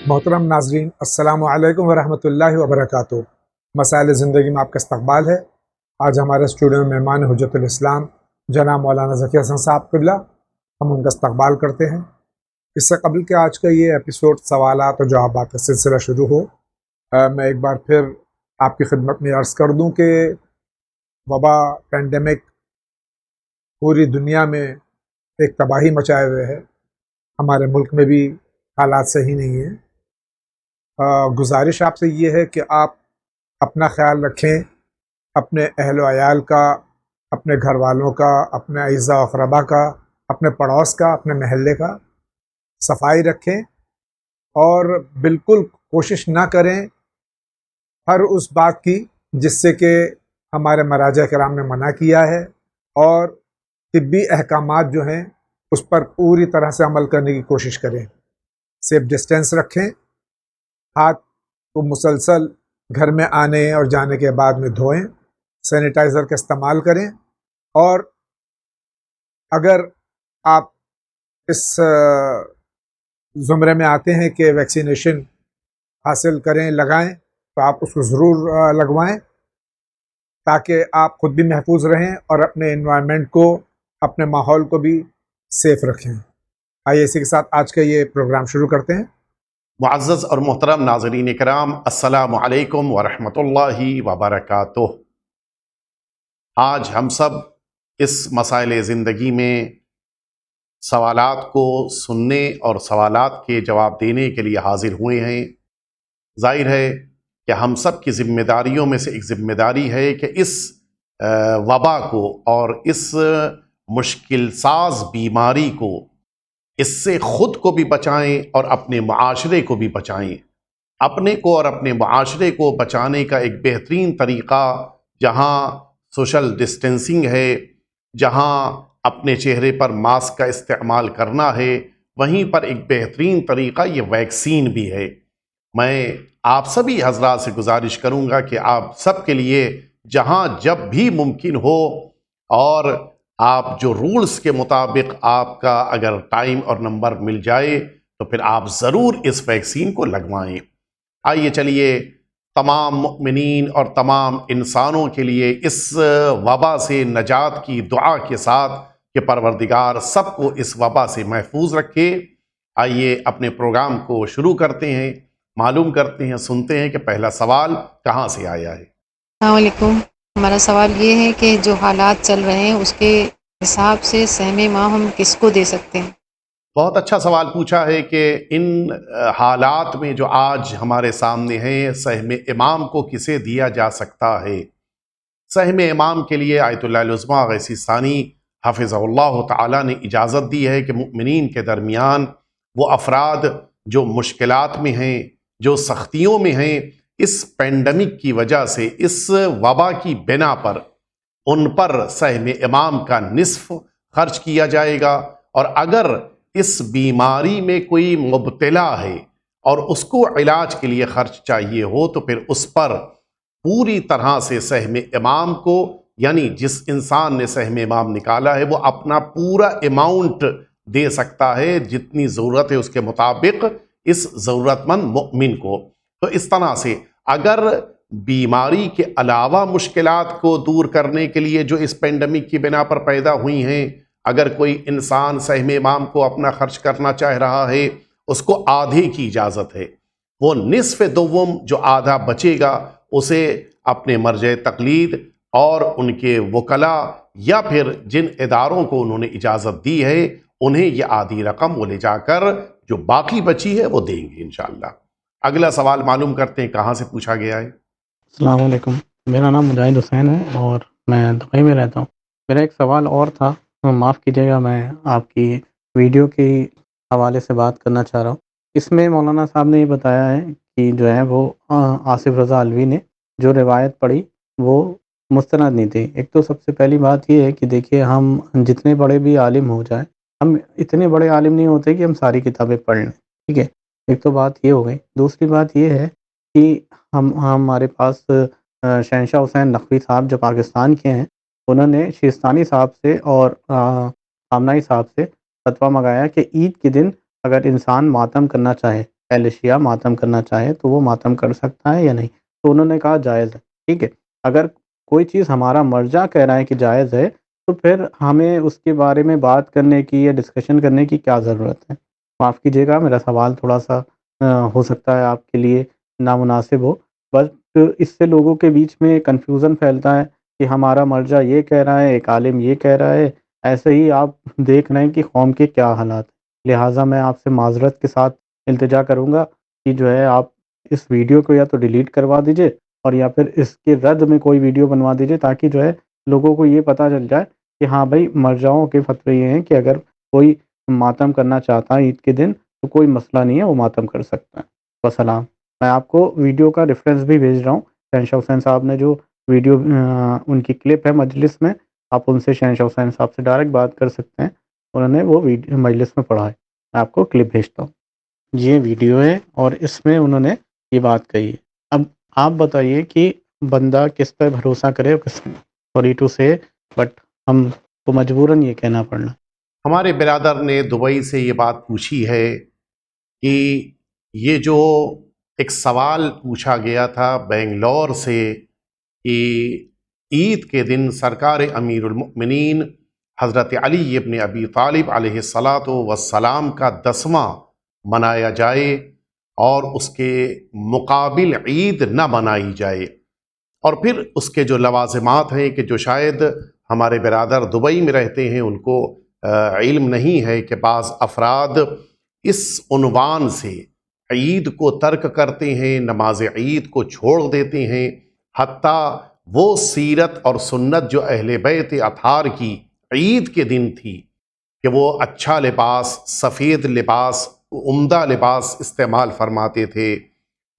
محترم ناظرین، السلام علیکم ورحمۃ اللہ وبرکاتہ۔ مسائل زندگی میں آپ کا استقبال ہے۔ آج ہمارے اسٹوڈیو میں مہمان حجت الاسلام جناب مولانا ذکی حسن صاحب قبلہ، ہم ان کا استقبال کرتے ہیں۔ اس سے قبل کہ آج کا یہ ایپیسوڈ سوالات اور جوابات کا سلسلہ شروع ہو، میں ایک بار پھر آپ کی خدمت میں عرض کر دوں کہ وبا پینڈیمک پوری دنیا میں ایک تباہی مچائے ہوئے ہے۔ ہمارے ملک میں بھی حالات صحیح نہیں ہیں۔ گزارش آپ سے یہ ہے کہ آپ اپنا خیال رکھیں، اپنے اہل و عیال کا، اپنے گھر والوں کا، اپنے اعزاء و اقربا کا، اپنے پڑوس کا، اپنے محلے کا صفائی رکھیں، اور بالکل کوشش نہ کریں ہر اس بات کی جس سے کہ ہمارے مراجع کرام نے منع کیا ہے، اور طبی احکامات جو ہیں اس پر پوری طرح سے عمل کرنے کی کوشش کریں۔ سیف ڈسٹینس رکھیں، ہاتھ کو مسلسل گھر میں آنے اور جانے کے بعد میں دھوئیں، سینیٹائزر کا استعمال کریں، اور اگر آپ اس زمرے میں آتے ہیں کہ ویکسینیشن حاصل کریں، لگائیں، تو آپ اس کو ضرور لگوائیں تاکہ آپ خود بھی محفوظ رہیں اور اپنے انوائرمنٹ کو، اپنے ماحول کو بھی سیف رکھیں۔ آئیے اسی کے ساتھ آج کا یہ پروگرام شروع کرتے ہیں۔ معزز اور محترم ناظرین کرام، السلام علیکم ورحمۃ اللہ وبرکاتہ۔ آج ہم سب اس مسائل زندگی میں سوالات کو سننے اور سوالات کے جواب دینے کے لیے حاضر ہوئے ہیں۔ ظاہر ہے کہ ہم سب کی ذمہ داریوں میں سے ایک ذمہ داری ہے کہ اس وبا کو اور اس مشکل ساز بیماری کو، اس سے خود کو بھی بچائیں اور اپنے معاشرے کو بھی بچائیں۔ اپنے کو اور اپنے معاشرے کو بچانے کا ایک بہترین طریقہ، جہاں سوشل ڈسٹینسنگ ہے، جہاں اپنے چہرے پر ماسک کا استعمال کرنا ہے، وہیں پر ایک بہترین طریقہ یہ ویکسین بھی ہے۔ میں آپ سبھی حضرات سے گزارش کروں گا کہ آپ سب کے لیے جہاں جب بھی ممکن ہو، اور آپ جو رولز کے مطابق آپ کا اگر ٹائم اور نمبر مل جائے تو پھر آپ ضرور اس ویکسین کو لگوائیں۔ آئیے چلیے تمام مؤمنین اور تمام انسانوں کے لیے اس وبا سے نجات کی دعا کے ساتھ کہ پروردگار سب کو اس وبا سے محفوظ رکھے، آئیے اپنے پروگرام کو شروع کرتے ہیں، معلوم کرتے ہیں، سنتے ہیں کہ پہلا سوال کہاں سے آیا ہے۔ السلام علیکم۔ ہمارا سوال یہ ہے کہ جو حالات چل رہے ہیں اس کے حساب سے سہم ماہ ہم کس کو دے سکتے ہیں؟ بہت اچھا سوال پوچھا ہے کہ ان حالات میں جو آج ہمارے سامنے ہیں، سہم امام کو کسے دیا جا سکتا ہے؟ سہم امام کے لیے آیت اللہ العظمیٰ غیث ثانی حفظہ اللہ تعالی نے اجازت دی ہے کہ مؤمنین کے درمیان وہ افراد جو مشکلات میں ہیں، جو سختیوں میں ہیں، اس پینڈیمک کی وجہ سے، اس وبا کی بنا پر، ان پر سہم امام کا نصف خرچ کیا جائے گا، اور اگر اس بیماری میں کوئی مبتلا ہے اور اس کو علاج کے لیے خرچ چاہیے ہو تو پھر اس پر پوری طرح سے سہم امام کو، یعنی جس انسان نے سہم امام نکالا ہے وہ اپنا پورا اماؤنٹ دے سکتا ہے، جتنی ضرورت ہے اس کے مطابق اس ضرورت مند مؤمن کو۔ تو اس طرح سے اگر بیماری کے علاوہ مشکلات کو دور کرنے کے لیے جو اس پینڈیمک کی بنا پر پیدا ہوئی ہیں، اگر کوئی انسان سہم امام کو اپنا خرچ کرنا چاہ رہا ہے، اس کو آدھے کی اجازت ہے۔ وہ نصف دوم جو آدھا بچے گا اسے اپنے مرجع تقلید اور ان کے وکلاء یا پھر جن اداروں کو انہوں نے اجازت دی ہے انہیں یہ آدھی رقم وہ لے جا کر جو باقی بچی ہے وہ دیں گے انشاءاللہ۔ اگلا سوال معلوم کرتے ہیں کہاں سے پوچھا گیا ہے۔ السلام علیکم، میرا نام مجاہد حسین ہے اور میں دبئی میں رہتا ہوں۔ میرا ایک سوال اور تھا، معاف کیجیے گا، میں آپ کی ویڈیو کے حوالے سے بات کرنا چاہ رہا ہوں۔ اس میں مولانا صاحب نے یہ بتایا ہے کہ جو ہے وہ آصف رضا علوی نے جو روایت پڑھی وہ مستند نہیں تھی۔ ایک تو سب سے پہلی بات یہ ہے کہ دیکھیے، ہم جتنے بڑے بھی عالم ہو جائیں، ہم اتنے بڑے عالم نہیں ہوتے کہ ہم ساری کتابیں پڑھ لیں، ٹھیک ہے؟ ایک تو بات یہ ہو گئی۔ دوسری بات یہ ہے کہ ہمارے پاس شہنشاہ حسین نقوی صاحب جو پاکستان کے ہیں، انہوں نے شیستانی صاحب سے اور خامنائی صاحب سے فتویٰ منگایا کہ عید کے دن اگر انسان ماتم کرنا چاہے اہل شیعہ ماتم کرنا چاہے تو وہ ماتم کر سکتا ہے یا نہیں؟ تو انہوں نے کہا جائز ہے، ٹھیک ہے۔ اگر کوئی چیز ہمارا مرجع کہہ رہا ہے کہ جائز ہے تو پھر ہمیں اس کے بارے میں بات کرنے کی یا ڈسکشن کرنے کی کیا ضرورت ہے؟ معاف کیجیے گا، میرا سوال تھوڑا سا ہو سکتا ہے آپ کے لیے نامناسب ہو، بٹ اس سے لوگوں کے بیچ میں کنفیوژن پھیلتا ہے کہ ہمارا مرجع یہ کہہ رہا ہے، ایک عالم یہ کہہ رہا ہے، ایسے ہی آپ دیکھ رہے ہیں کہ قوم کے کیا حالات ہیں۔ لہٰذا میں آپ سے معذرت کے ساتھ التجا کروں گا کہ جو ہے آپ اس ویڈیو کو یا تو ڈیلیٹ کروا دیجئے اور یا پھر اس کے رد میں کوئی ویڈیو بنوا دیجئے، تاکہ جو ہے لوگوں کو یہ پتہ چل جائے کہ ہاں بھائی مرجعوں کے فتوے یہ ہیں کہ اگر کوئی ماتم کرنا چاہتا ہے عید کے دن تو کوئی مسئلہ نہیں ہے، وہ ماتم کر سکتا ہے۔ وسلام۔ میں آپ کو ویڈیو کا ریفرنس بھی بھیج رہا ہوں۔ شہنشاہ حسین صاحب نے جو ویڈیو ان کی کلپ ہے مجلس میں، آپ ان سے شہنشاہ حسین صاحب سے ڈائریکٹ بات کر سکتے ہیں، انہوں نے وہ ویڈیو مجلس میں پڑھا ہے۔ میں آپ کو کلپ بھیجتا ہوں، یہ ویڈیو ہے اور اس میں انہوں نے یہ بات کہی ہے۔ اب آپ بتائیے کہ بندہ کس پہ بھروسہ کرے، کس سوری ٹو سے بٹ ہم کو مجبوراً یہ کہنا پڑنا۔ ہمارے برادر نے دبئی سے یہ بات پوچھی ہے کہ یہ جو ایک سوال پوچھا گیا تھا بنگلور سے کہ عید کے دن سرکار امیر المؤمنین حضرت علی ابن ابی طالب علیہ الصلاۃ والسلام کا 10واں منایا جائے اور اس کے مقابل عید نہ منائی جائے، اور پھر اس کے جو لوازمات ہیں کہ جو شاید ہمارے برادر دبئی میں رہتے ہیں ان کو علم نہیں ہے کہ بعض افراد اس عنوان سے عید کو ترک کرتے ہیں، نماز عید کو چھوڑ دیتے ہیں، حتیٰ وہ سیرت اور سنت جو اہل بیت اطہار کی عید کے دن تھی کہ وہ اچھا لباس، سفید لباس، عمدہ لباس استعمال فرماتے تھے،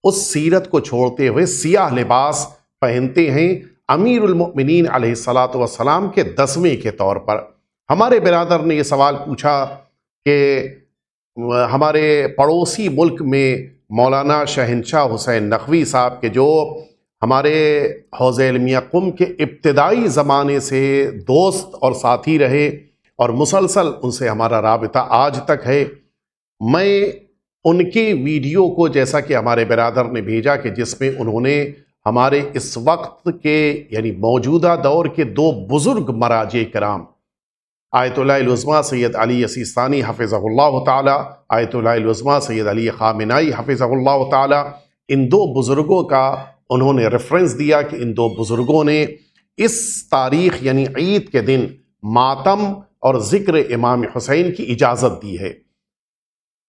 اس سیرت کو چھوڑتے ہوئے سیاہ لباس پہنتے ہیں امیر المؤمنین علیہ الصلاۃ والسلام کے 10ویں کے طور پر۔ ہمارے برادر نے یہ سوال پوچھا کہ ہمارے پڑوسی ملک میں مولانا شہنشاہ حسین نقوی صاحب کے جو ہمارے حوض علمیہ قم کے ابتدائی زمانے سے دوست اور ساتھی رہے اور مسلسل ان سے ہمارا رابطہ آج تک ہے، میں ان کی ویڈیو کو جیسا کہ ہمارے برادر نے بھیجا کہ جس میں انہوں نے ہمارے اس وقت کے یعنی موجودہ دور کے 2 بزرگ مراجع کرام آیت اللہ العظمیٰ سید علی سیستانی حفظہ اللہ تعالی، آیت اللہ العظمیٰ سید علی خامنائی حفظہ اللہ تعالی، ان 2 بزرگوں کا انہوں نے ریفرنس دیا کہ ان 2 بزرگوں نے اس تاریخ یعنی عید کے دن ماتم اور ذکر امام حسین کی اجازت دی ہے۔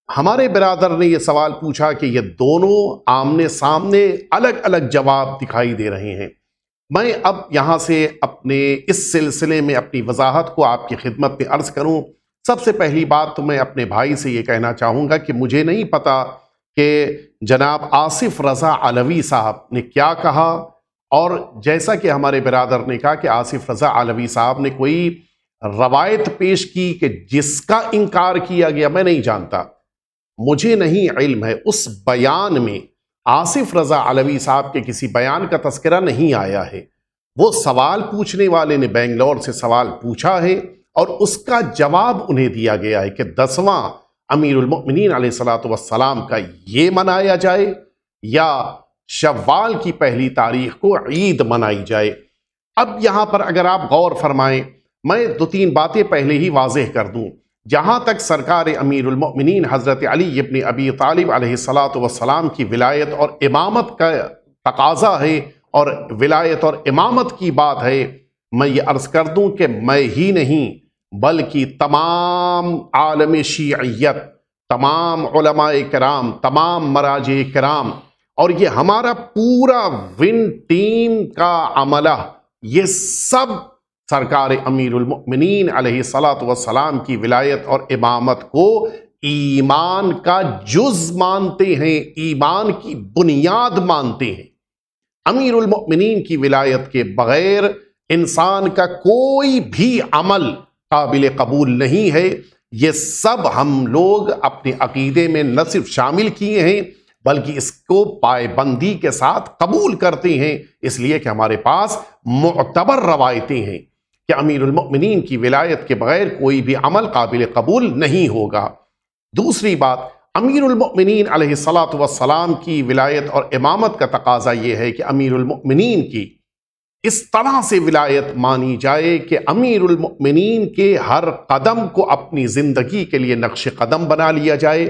ہمارے برادر نے یہ سوال پوچھا کہ یہ دونوں آمنے سامنے الگ الگ جواب دکھائی دے رہے ہیں۔ میں اب یہاں سے اپنے اس سلسلے میں اپنی وضاحت کو آپ کی خدمت میں عرض کروں۔ سب سے پہلی بات تو میں اپنے بھائی سے یہ کہنا چاہوں گا کہ مجھے نہیں پتا کہ جناب آصف رضا علوی صاحب نے کیا کہا، اور جیسا کہ ہمارے برادر نے کہا کہ آصف رضا علوی صاحب نے کوئی روایت پیش کی کہ جس کا انکار کیا گیا، میں نہیں جانتا، مجھے نہیں علم ہے اس بیان میں آصف رضا علوی صاحب کے کسی بیان کا تذکرہ نہیں آیا ہے۔ وہ سوال پوچھنے والے نے بنگلور سے سوال پوچھا ہے اور اس کا جواب انہیں دیا گیا ہے کہ 10واں امیر المؤمنین علیہ الصلاۃ والسلام کا یہ منایا جائے یا شوال کی پہلی تاریخ کو عید منائی جائے۔ اب یہاں پر اگر آپ غور فرمائیں، میں 2-3 باتیں پہلے ہی واضح کر دوں۔ جہاں تک سرکار امیر المؤمنین حضرت علی ابن ابی طالب علیہ الصلاۃ والسلام کی ولایت اور امامت کا تقاضا ہے اور ولایت اور امامت کی بات ہے، میں یہ عرض کر دوں کہ میں ہی نہیں بلکہ تمام عالم شیعیت، تمام علماء کرام، تمام مراجع کرام اور یہ ہمارا پورا ون ٹیم کا عملہ، یہ سب سرکار امیر المؤمنین علیہ الصلاۃ والسلام کی ولایت اور امامت کو ایمان کا جز مانتے ہیں، ایمان کی بنیاد مانتے ہیں۔ امیر المؤمنین کی ولایت کے بغیر انسان کا کوئی بھی عمل قابل قبول نہیں ہے۔ یہ سب ہم لوگ اپنے عقیدے میں نہ صرف شامل کیے ہیں بلکہ اس کو پائبندی کے ساتھ قبول کرتے ہیں، اس لیے کہ ہمارے پاس معتبر روایتیں ہیں کہ امیر المؤمنین کی ولایت کے بغیر کوئی بھی عمل قابل قبول نہیں ہوگا۔ دوسری بات، امیر المؤمنین علیہ الصلاۃ والسلام کی ولایت اور امامت کا تقاضا یہ ہے کہ امیر المؤمنین کی اس طرح سے ولایت مانی جائے کہ امیر المؤمنین کے ہر قدم کو اپنی زندگی کے لیے نقش قدم بنا لیا جائے،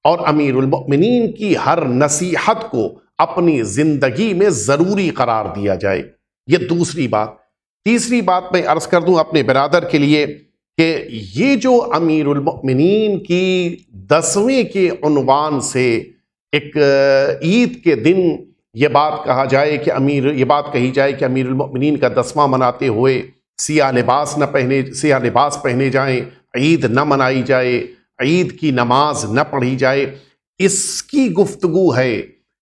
اور امیر المؤمنین کی ہر نصیحت کو اپنی زندگی میں ضروری قرار دیا جائے۔ یہ دوسری بات۔ تیسری بات میں عرض کر دوں اپنے برادر کے لیے کہ یہ جو امیر المؤمنین کی 10ویں کے عنوان سے ایک عید کے دن یہ بات کہا جائے کہ یہ بات کہی جائے کہ امیر المؤمنین کا 10واں مناتے ہوئے سیاہ لباس پہنے جائیں، عید نہ منائی جائے، عید کی نماز نہ پڑھی جائے، اس کی گفتگو ہے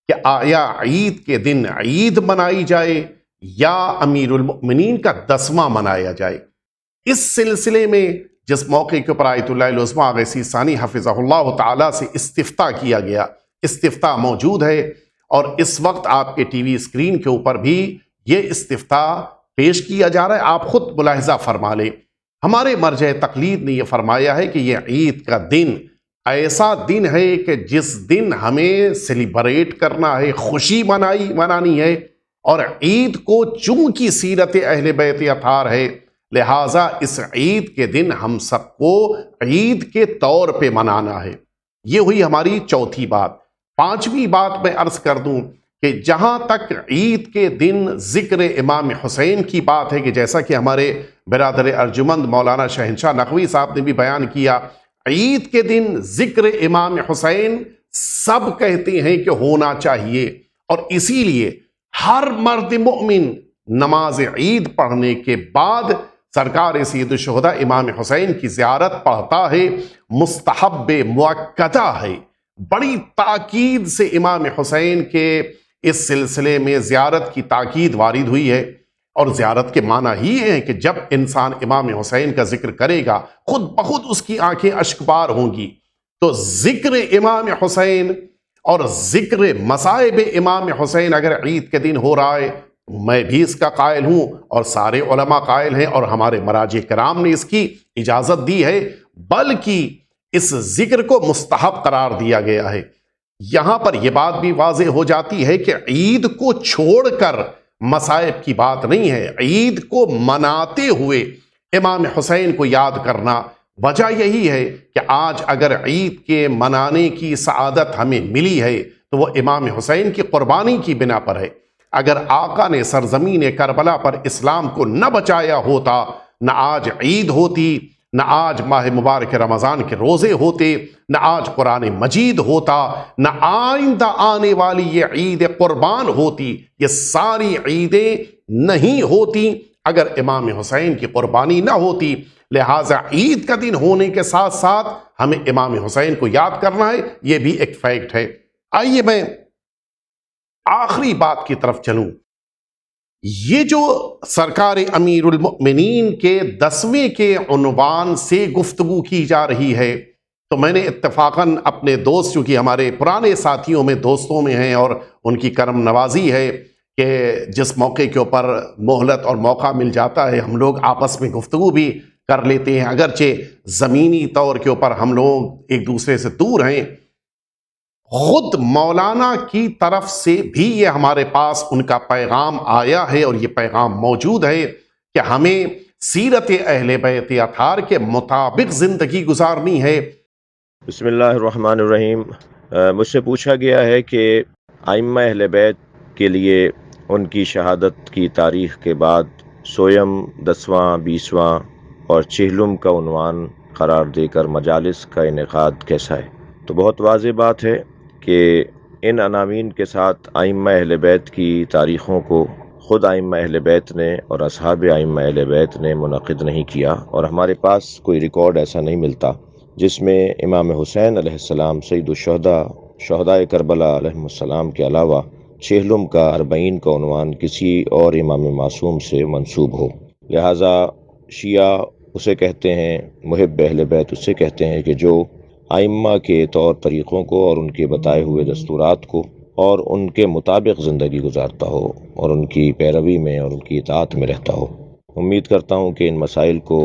کہ آیا عید کے دن عید منائی جائے یا امیر المؤمنین کا 10واں منایا جائے۔ اس سلسلے میں جس موقع کے اوپر آیت اللہ العظمیٰ آغا ثانی حفظہ اللہ تعالیٰ سے استفتاء کیا گیا، استفتاء موجود ہے، اور اس وقت آپ کے ٹی وی اسکرین کے اوپر بھی یہ استفتاء پیش کیا جا رہا ہے، آپ خود ملاحظہ فرما لیں۔ ہمارے مرجع تقلید نے یہ فرمایا ہے کہ یہ عید کا دن ایسا دن ہے کہ جس دن ہمیں سیلیبریٹ کرنا ہے، خوشی منانی ہے، اور عید کو چونکہ سیرت اہل بیت اطہار ہے، لہٰذا اس عید کے دن ہم سب کو عید کے طور پہ منانا ہے۔ یہ ہوئی ہماری چوتھی بات۔ پانچویں بات میں عرض کر دوں کہ جہاں تک عید کے دن ذکر امام حسین کی بات ہے، کہ جیسا کہ ہمارے برادر ارجمند مولانا شہنشاہ نقوی صاحب نے بھی بیان کیا، عید کے دن ذکر امام حسین سب کہتے ہیں کہ ہونا چاہیے، اور اسی لیے ہر مرد مومن نماز عید پڑھنے کے بعد سرکار سید الشہداء امام حسین کی زیارت پڑھتا ہے، مستحب مؤکدہ ہے۔ بڑی تاکید سے امام حسین کے اس سلسلے میں زیارت کی تاکید وارد ہوئی ہے، اور زیارت کے معنی ہی ہے کہ جب انسان امام حسین کا ذکر کرے گا خود بخود اس کی آنکھیں اشکبار ہوں گی۔ تو ذکر امام حسین اور ذکر مصائب امام حسین اگر عید کے دن ہو رہا ہے، میں بھی اس کا قائل ہوں اور سارے علماء قائل ہیں، اور ہمارے مراجع کرام نے اس کی اجازت دی ہے، بلکہ اس ذکر کو مستحب قرار دیا گیا ہے۔ یہاں پر یہ بات بھی واضح ہو جاتی ہے کہ عید کو چھوڑ کر مصائب کی بات نہیں ہے، عید کو مناتے ہوئے امام حسین کو یاد کرنا۔ وجہ یہی ہے کہ آج اگر عید کے منانے کی سعادت ہمیں ملی ہے تو وہ امام حسین کی قربانی کی بنا پر ہے۔ اگر آقا نے سرزمین کربلا پر اسلام کو نہ بچایا ہوتا، نہ آج عید ہوتی، نہ آج ماہ مبارک رمضان کے روزے ہوتے، نہ آج قرآن مجید ہوتا، نہ آئندہ آنے والی یہ عید قربان ہوتی، یہ ساری عیدیں نہیں ہوتی اگر امام حسین کی قربانی نہ ہوتی۔ لہٰذا عید کا دن ہونے کے ساتھ ساتھ ہمیں امام حسین کو یاد کرنا ہے، یہ بھی ایک فیکٹ ہے۔ آئیے میں آخری بات کی طرف چلوں۔ یہ جو سرکار امیر المؤمنین کے 10ویں کے عنوان سے گفتگو کی جا رہی ہے، تو میں نے اتفاقاً اپنے دوست جو کہ ہمارے پرانے ساتھیوں میں دوستوں میں ہیں اور ان کی کرم نوازی ہے کہ جس موقع کے اوپر مہلت اور موقع مل جاتا ہے ہم لوگ آپس میں گفتگو بھی کر لیتے ہیں، اگرچہ زمینی طور کے اوپر ہم لوگ ایک دوسرے سے دور ہیں۔ خود مولانا کی طرف سے بھی یہ ہمارے پاس ان کا پیغام آیا ہے، اور یہ پیغام موجود ہے کہ ہمیں سیرت اہل بیت اطہار کے مطابق زندگی گزارنی ہے۔ بسم اللہ الرحمن الرحیم۔ مجھ سے پوچھا گیا ہے کہ ائمہ اہل بیت کے لیے ان کی شہادت کی تاریخ کے بعد سویم 10واں 20واں اور 40 کا عنوان قرار دے کر مجالس کا انعقاد کیسا ہے؟ تو بہت واضح بات ہے کہ ان عناوین کے ساتھ ائمہ اہل بیت کی تاریخوں کو خود ائمہ اہل بیت نے اور اصحاب ائمہ اہل بیت نے منعقد نہیں کیا، اور ہمارے پاس کوئی ریکارڈ ایسا نہیں ملتا جس میں امام حسین علیہ السلام سید الشہداء شہداء کربلا علیہ السلام کے علاوہ 40 کا 40 کا عنوان کسی اور امام معصوم سے منسوب ہو۔ لہٰذا شیعہ اسے کہتے ہیں، محب اہل بیت اسے کہتے ہیں کہ جو ائمہ کے طور طریقوں کو اور ان کے بتائے ہوئے دستورات کو اور ان کے مطابق زندگی گزارتا ہو اور ان کی پیروی میں اور ان کی اطاعت میں رہتا ہو۔ امید کرتا ہوں کہ ان مسائل کو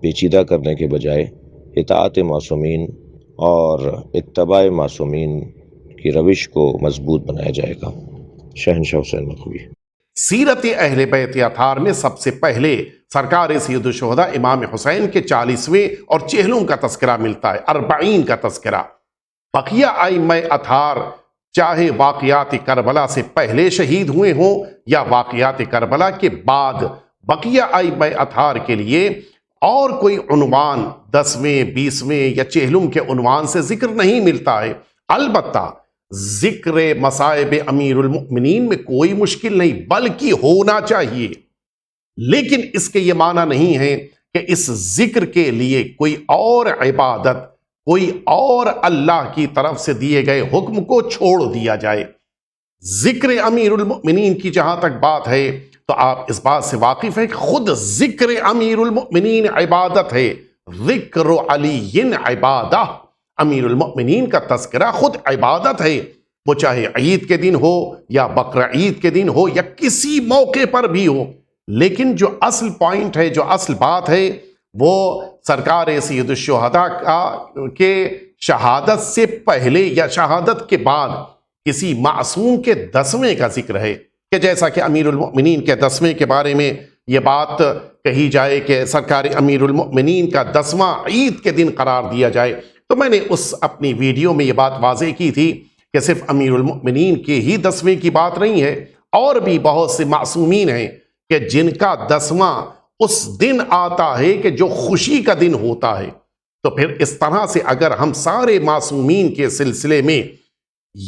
پیچیدہ کرنے کے بجائے اطاعت معصومین اور اتباع معصومین کی روش کو مضبوط بنایا جائے گا۔ شہنشاہ حسین مکھوی۔ سیرت اہل بیت اطہار میں سب سے پہلے سرکار سید الشہداء امام حسین کے 40ویں اور چہلوں کا تذکرہ ملتا ہے، 40 کا تذکرہ۔ بقیہ ائمہ اطہار چاہے واقعات کربلا سے پہلے شہید ہوئے ہوں یا واقعات کربلا کے بعد، بقیہ ائمہ اطہار کے لیے اور کوئی عنوان 10ویں 20ویں یا چہلم کے عنوان سے ذکر نہیں ملتا ہے۔ البتہ ذکر مصائب امیر المؤمنین میں کوئی مشکل نہیں، بلکہ ہونا چاہیے، لیکن اس کے یہ معنی نہیں ہے کہ اس ذکر کے لیے کوئی اور عبادت، کوئی اور اللہ کی طرف سے دیے گئے حکم کو چھوڑ دیا جائے۔ ذکر امیر المؤمنین کی جہاں تک بات ہے تو آپ اس بات سے واقف ہیں کہ خود ذکر امیر المؤمنین عبادت ہے۔ ذکر علی عبادہ، امیر المؤمنین کا تذکرہ خود عبادت ہے، وہ چاہے عید کے دن ہو یا بقرعید کے دن ہو یا کسی موقع پر بھی ہو۔ لیکن جو اصل پوائنٹ ہے، جو اصل بات ہے، وہ سرکار سید الشہداء کے شہادت سے پہلے یا شہادت کے بعد کسی معصوم کے 10ویں کا ذکر ہے، کہ جیسا کہ امیر المؤمنین کے 10ویں کے بارے میں یہ بات کہی جائے کہ سرکار امیر المؤمنین کا 10واں عید کے دن قرار دیا جائے۔ تو میں نے اس اپنی ویڈیو میں یہ بات واضح کی تھی کہ صرف امیر المؤمنین کے ہی 10ویں کی بات نہیں ہے، اور بھی بہت سے معصومین ہیں کہ جن کا 10واں اس دن آتا ہے کہ جو خوشی کا دن ہوتا ہے۔ تو پھر اس طرح سے اگر ہم سارے معصومین کے سلسلے میں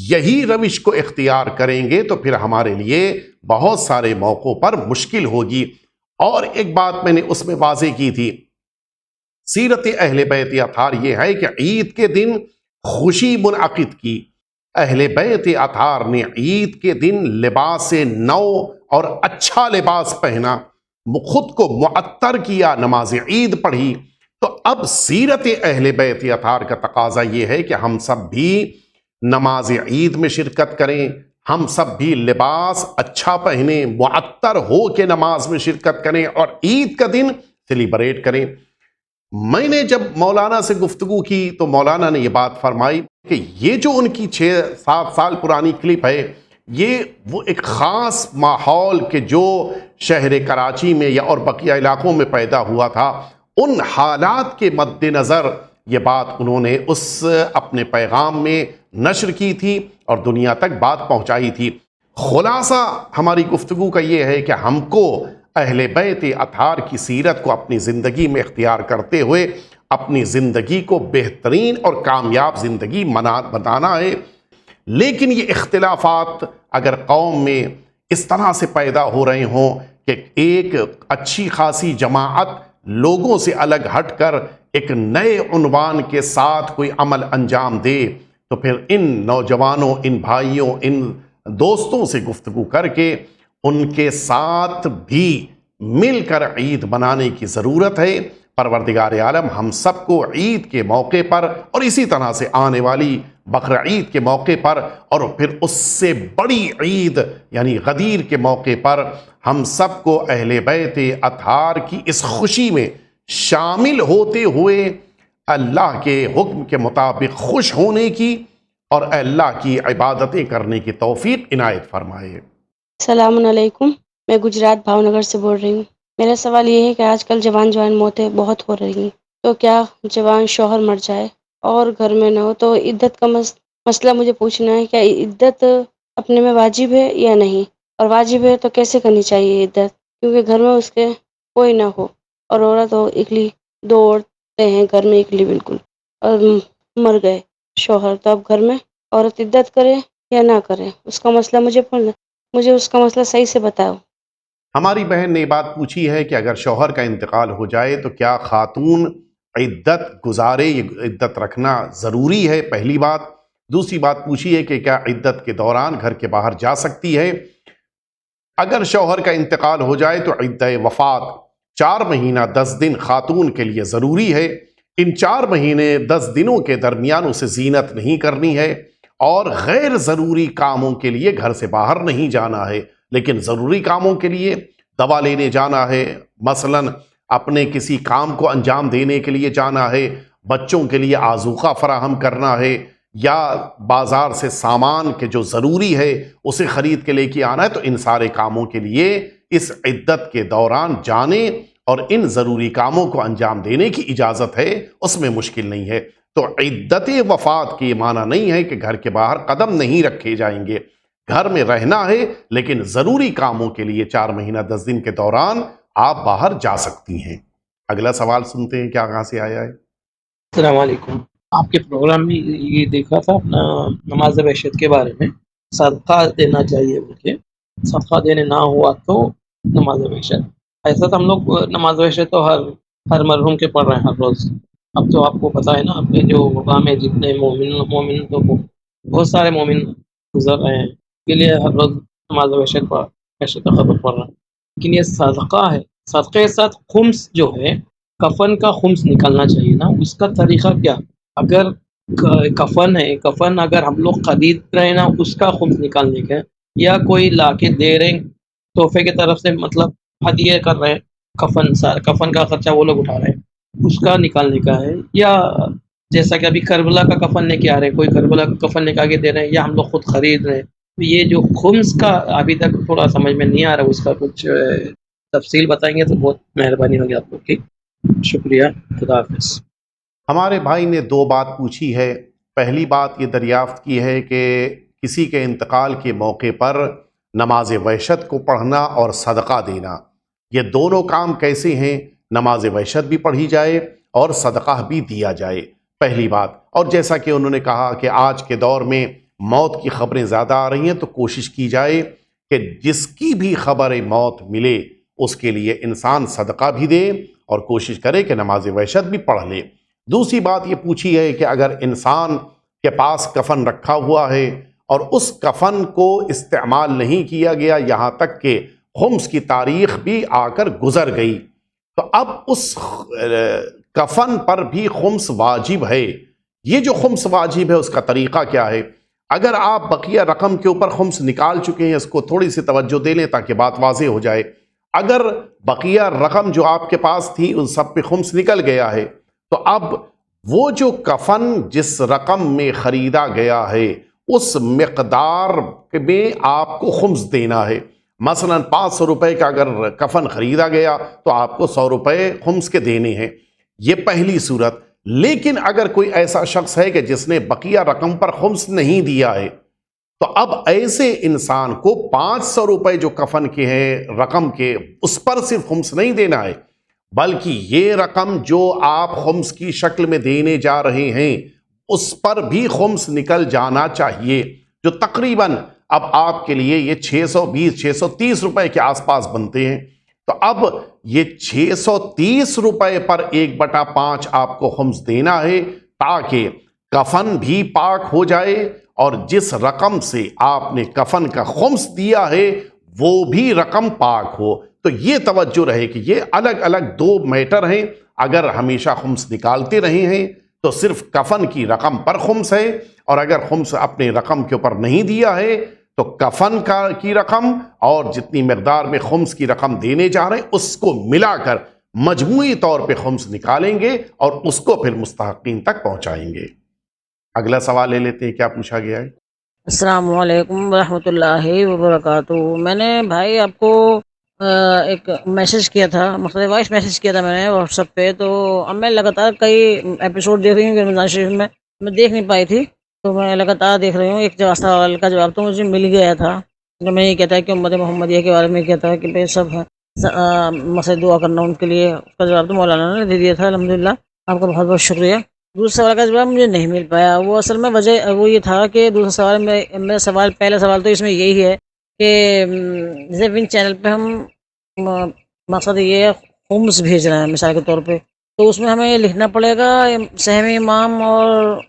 یہی روش کو اختیار کریں گے تو پھر ہمارے لیے بہت سارے موقعوں پر مشکل ہوگی۔ اور ایک بات میں نے اس میں واضح کی تھی، سیرت اہل بیت اطہار یہ ہے کہ عید کے دن خوشی منعقد کی۔ اہل بیت اطہار نے عید کے دن لباس نو اور اچھا لباس پہنا، خود کو معطر کیا، نماز عید پڑھی۔ تو اب سیرت اہل بیت اطہار کا تقاضا یہ ہے کہ ہم سب بھی نماز عید میں شرکت کریں، ہم سب بھی لباس اچھا پہنیں، معطر ہو کے نماز میں شرکت کریں اور عید کا دن سیلیبریٹ کریں۔ میں نے جب مولانا سے گفتگو کی تو مولانا نے یہ بات فرمائی کہ یہ جو ان کی 6-7 سال پرانی کلپ ہے، یہ وہ ایک خاص ماحول کے جو شہر کراچی میں یا اور بقیہ علاقوں میں پیدا ہوا تھا، ان حالات کے مد نظر یہ بات انہوں نے اس اپنے پیغام میں نشر کی تھی اور دنیا تک بات پہنچائی تھی۔ خلاصہ ہماری گفتگو کا یہ ہے کہ ہم کو اہل بیت اطہار کی سیرت کو اپنی زندگی میں اختیار کرتے ہوئے اپنی زندگی کو بہترین اور کامیاب زندگی بنانا ہے۔ لیکن یہ اختلافات اگر قوم میں اس طرح سے پیدا ہو رہے ہوں کہ ایک اچھی خاصی جماعت لوگوں سے الگ ہٹ کر ایک نئے عنوان کے ساتھ کوئی عمل انجام دے، تو پھر ان نوجوانوں، ان بھائیوں، ان دوستوں سے گفتگو کر کے ان کے ساتھ بھی مل کر عید منانے کی ضرورت ہے۔ پروردگار عالم ہم سب کو عید کے موقع پر اور اسی طرح سے آنے والی بقرعید کے موقع پر اور پھر اس سے بڑی عید یعنی غدیر کے موقع پر ہم سب کو اہل بیت اطہار کی اس خوشی میں شامل ہوتے ہوئے اللہ کے حکم کے مطابق خوش ہونے کی اور اللہ کی عبادتیں کرنے کی توفیق عنایت فرمائے۔ السلام علیکم، میں گجرات بھاؤ نگر سے بول رہی ہوں۔ میرا سوال یہ ہے کہ آج کل جوان موتیں بہت ہو رہی ہیں، تو کیا جوان شوہر مر جائے اور گھر میں نہ ہو تو عدت کا مسئلہ مجھے پوچھنا ہے، کیا عدت اپنے میں واجب ہے یا نہیں، اور واجب ہے تو کیسے کرنی چاہیے عدت، کیونکہ گھر میں اس کے کوئی نہ ہو اور عورت ہو اکلی، 2 عورتیں ہیں گھر میں اکلی بالکل، اور مر گئے شوہر، تو اب گھر میں عورت عدت کرے یا نہ کرے، اس کا مسئلہ مجھے اس کا مسئلہ صحیح سے بتاؤ۔ ہماری بہن نے یہ بات پوچھی ہے کہ اگر شوہر کا انتقال ہو جائے تو کیا خاتون عدت گزارے، یہ عدت رکھنا ضروری ہے، پہلی بات۔ دوسری بات پوچھی ہے کہ کیا عدت کے دوران گھر کے باہر جا سکتی ہے۔ اگر شوہر کا انتقال ہو جائے تو عدت وفات 4 مہینہ 10 دن خاتون کے لیے ضروری ہے۔ ان 4 مہینے 10 دنوں کے درمیان اسے زینت نہیں کرنی ہے اور غیر ضروری کاموں کے لیے گھر سے باہر نہیں جانا ہے، لیکن ضروری کاموں کے لیے دوا لینے جانا ہے، مثلا اپنے کسی کام کو انجام دینے کے لیے جانا ہے، بچوں کے لیے آذوقہ فراہم کرنا ہے یا بازار سے سامان کے جو ضروری ہے اسے خرید کے لے کے آنا ہے، تو ان سارے کاموں کے لیے اس عدت کے دوران جانے اور ان ضروری کاموں کو انجام دینے کی اجازت ہے، اس میں مشکل نہیں ہے۔ تو عدت وفات کی یہ معنی نہیں ہے کہ گھر کے باہر قدم نہیں رکھے جائیں گے، گھر میں رہنا ہے، لیکن ضروری کاموں کے لیے 4 مہینہ 10 دن کے دوران آپ باہر جا سکتی ہیں۔ اگلا سوال سنتے ہیں کیا کہاں سے آیا ہے۔ السلام علیکم۔ آپ کے پروگرام میں یہ دیکھا تھا اپنا نماز وحشت کے بارے میں، صدقہ دینا چاہیے بول کے، صدقہ دینے نہ ہوا تو نماز وحشت۔ ایسا تو ہم لوگ نماز وحشت تو ہر مرحوم کے پڑھ رہے ہیں ہر روز۔ اب تو آپ کو پتہ ہے نا، اپنے جو وبا میں جتنے مومن تو بہت سارے مومن گزر رہے ہیں، کے لیے ہر روز نماز وحشت کا خبر پڑھ رہا ہے۔ لیکن یہ صدقہ ہے، صدقے کے ساتھ خمس جو ہے، کفن کا خمس نکالنا چاہیے نا، اس کا طریقہ کیا؟ اگر کفن ہے، کفن اگر ہم لوگ خرید رہے ہیں نا، اس کا خمس نکالنے کا، یا کوئی لا کے دے رہے ہیں تحفے کی طرف سے، مطلب ہدیہ کر رہے ہیں، کفن کا خرچہ وہ لوگ اٹھا رہے ہیں، اس کا نکالنے کا ہے، یا جیسا کہ ابھی کربلا کا کفن لے کے آ رہے ہیں، کوئی کربلا کا کفن لے کے آگے دے رہے ہیں، یا ہم لوگ خود خرید رہے ہیں۔ تو یہ جو خمس کا ابھی تک تھوڑا سمجھ میں نہیں آ رہا، اس کا کچھ تفصیل بتائیں گے تو بہت مہربانی ہوگی آپ لوگ کی۔ شکریہ، خدا حافظ۔ ہمارے بھائی نے 2 بات پوچھی ہے۔ پہلی بات یہ دریافت کی ہے کہ کسی کے انتقال کے موقع پر نماز وحشت کو پڑھنا اور صدقہ دینا، یہ دونوں کام کیسے ہیں؟ نماز وحشت بھی پڑھی جائے اور صدقہ بھی دیا جائے، پہلی بات۔ اور جیسا کہ انہوں نے کہا کہ آج کے دور میں موت کی خبریں زیادہ آ رہی ہیں، تو کوشش کی جائے کہ جس کی بھی خبر موت ملے اس کے لیے انسان صدقہ بھی دے اور کوشش کرے کہ نماز وحشت بھی پڑھ لے۔ دوسری بات یہ پوچھی ہے کہ اگر انسان کے پاس کفن رکھا ہوا ہے اور اس کفن کو استعمال نہیں کیا گیا، یہاں تک کہ خمس کی تاریخ بھی آ کر گزر گئی، تو اب اس کفن پر بھی خمس واجب ہے۔ یہ جو خمس واجب ہے اس کا طریقہ کیا ہے؟ اگر آپ بقیہ رقم کے اوپر خمس نکال چکے ہیں، اس کو تھوڑی سی توجہ دے لیں تاکہ بات واضح ہو جائے۔ اگر بقیہ رقم جو آپ کے پاس تھی ان سب پہ خمس نکل گیا ہے، تو اب وہ جو کفن جس رقم میں خریدا گیا ہے اس مقدار میں آپ کو خمس دینا ہے۔ مثلا 500 روپے کا اگر کفن خریدا گیا تو آپ کو 100 روپے خمس کے دینے ہیں، یہ پہلی صورت۔ لیکن اگر کوئی ایسا شخص ہے کہ جس نے بقیہ رقم پر خمس نہیں دیا ہے، تو اب ایسے انسان کو 500 روپے جو کفن کے ہیں رقم کے، اس پر صرف خمس نہیں دینا ہے، بلکہ یہ رقم جو آپ خمس کی شکل میں دینے جا رہے ہیں اس پر بھی خمس نکل جانا چاہیے، جو تقریباً اب آپ کے لیے یہ 630 روپے کے آس پاس بنتے ہیں۔ تو اب یہ 630 روپے پر 1/5 آپ کو خمس دینا ہے، تاکہ کفن بھی پاک ہو جائے اور جس رقم سے آپ نے کفن کا خمس دیا ہے وہ بھی رقم پاک ہو۔ تو یہ توجہ رہے کہ یہ الگ الگ 2 میٹر ہیں۔ اگر ہمیشہ خمس نکالتے رہے ہیں تو صرف کفن کی رقم پر خمس ہے، اور اگر خمس اپنے رقم کے اوپر نہیں دیا ہے تو کفن کی رقم اور جتنی مقدار میں خمس کی رقم دینے جا رہے ہیں اس کو ملا کر مجموعی طور پہ خمس نکالیں گے اور اس کو پھر مستحقین تک پہنچائیں گے۔ اگلا سوال لے لیتے ہیں، کیا پوچھا گیا ہے؟ السلام علیکم ورحمۃ اللہ وبرکاتہ۔ میں نے بھائی آپ کو ایک میسج کیا تھا، مختلف وائس میسج کیا تھا میں نے واٹس ایپ پہ، تو اب میں لگاتار کئی ایپیسوڈ دیکھ رہی ہوں رمضان شریف میں دیکھ نہیں پائی تھی، تو میں لگاتار دیکھ رہی ہوں۔ ایک سوال کا جواب تو مجھے مل گیا تھا، جو میں یہ کہتا ہے کہ امت محمدیہ کے بارے میں کہتا ہے کہ بے سب مسئلہ دعا کرنا ان کے لیے، اس کا جواب تو مولانا نے دے دیا تھا، الحمدللہ آپ کا بہت بہت شکریہ۔ دوسرے سوال کا جواب مجھے نہیں مل پایا، وہ اصل میں وجہ وہ یہ تھا کہ دوسرا سوال میرا سوال پہلا سوال تو اس میں یہی ہے کہ جیسے ون چینل پہ ہم مقصد یہ خمس بھیج رہے ہیں مثال کے طور پہ، تو اس میں ہمیں یہ لکھنا پڑے گا سہم امام اور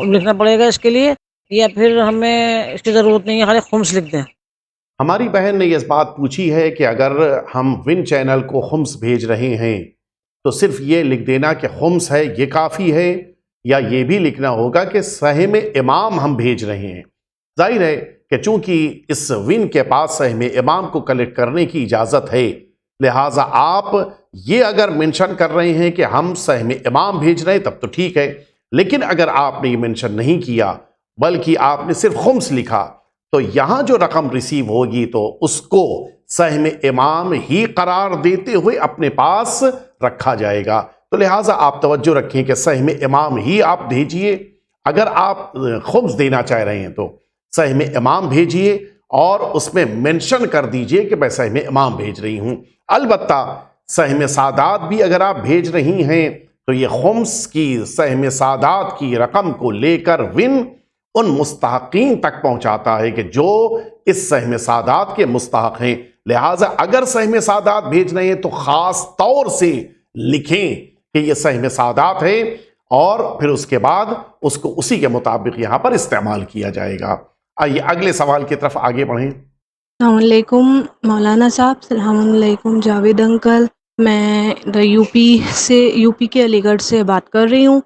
لکھنا پڑے گا اس کے لیے، یا پھر ہمیں اس کی ضرورت نہیں ہے، خالی خمس لکھ دیں؟ ہماری بہن نے یہ بات پوچھی ہے کہ اگر ہم ون چینل کو خمس بھیج رہے ہیں تو صرف یہ لکھ دینا کہ خمس ہے یہ کافی ہے، یا یہ بھی لکھنا ہوگا کہ سہم امام ہم بھیج رہے ہیں؟ ظاہر ہے کہ چونکہ اس ون کے پاس سہم امام کو کلیکٹ کرنے کی اجازت ہے، لہٰذا آپ یہ اگر منشن کر رہے ہیں کہ ہم سہم امام بھیج رہے ہیں تب تو ٹھیک ہے، لیکن اگر آپ نے یہ منشن نہیں کیا بلکہ آپ نے صرف خمس لکھا تو یہاں جو رقم ریسیو ہوگی تو اس کو سہم امام ہی قرار دیتے ہوئے اپنے پاس رکھا جائے گا۔ تو لہٰذا آپ توجہ رکھیں کہ سہم امام ہی آپ بھیجئے، اگر آپ خمس دینا چاہ رہے ہیں تو سہم امام بھیجئے اور اس میں منشن کر دیجئے کہ میں سہم امام بھیج رہی ہوں۔ البتہ سہم سادات بھی اگر آپ بھیج رہی ہیں تو یہ خمس کی سہم سادات کی رقم کو لے کر ان مستحقین تک پہنچاتا ہے کہ جو اس سہم سادات کے مستحق ہیں۔ لہٰذا اگر سہم سادات بھیج رہے ہیں تو خاص طور سے لکھیں کہ یہ سہم سادات ہے اور پھر اس کے بعد اس کو اسی کے مطابق یہاں پر استعمال کیا جائے گا۔ آئیے اگلے سوال کی طرف آگے بڑھیں۔ السلام علیکم مولانا صاحب، السلام علیکم جاوید انکل، میں یو پی کے علی گڑھ سے بات کر رہی ہوں۔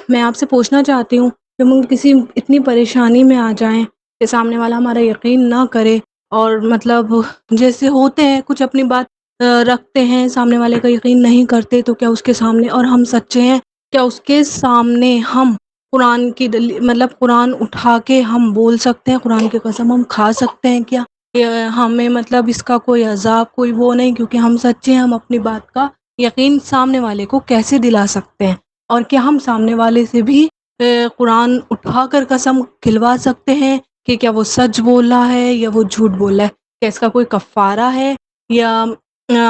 میں آپ سے پوچھنا چاہتی ہوں کہ ہم کسی اتنی پریشانی میں آ جائیں کہ سامنے والا ہمارا یقین نہ کرے، اور مطلب جیسے ہوتے ہیں کچھ اپنی بات رکھتے ہیں، سامنے والے کا یقین نہیں کرتے، تو کیا اس کے سامنے، اور ہم سچے ہیں، کیا اس کے سامنے ہم قرآن کی مطلب قرآن اٹھا کے ہم بول سکتے ہیں، قرآن کی قسم ہم کھا سکتے ہیں کیا؟ ہمیں مطلب اس کا کوئی عذاب، کوئی وہ نہیں، کیونکہ ہم سچے ہیں، ہم اپنی بات کا یقین سامنے والے کو کیسے دلا سکتے ہیں؟ اور کیا ہم سامنے والے سے بھی قرآن اٹھا کر قسم کھلوا سکتے ہیں کہ کیا وہ سچ بول رہا ہے یا وہ جھوٹ بول رہا ہے؟ کیا اس کا کوئی کفارہ ہے، یا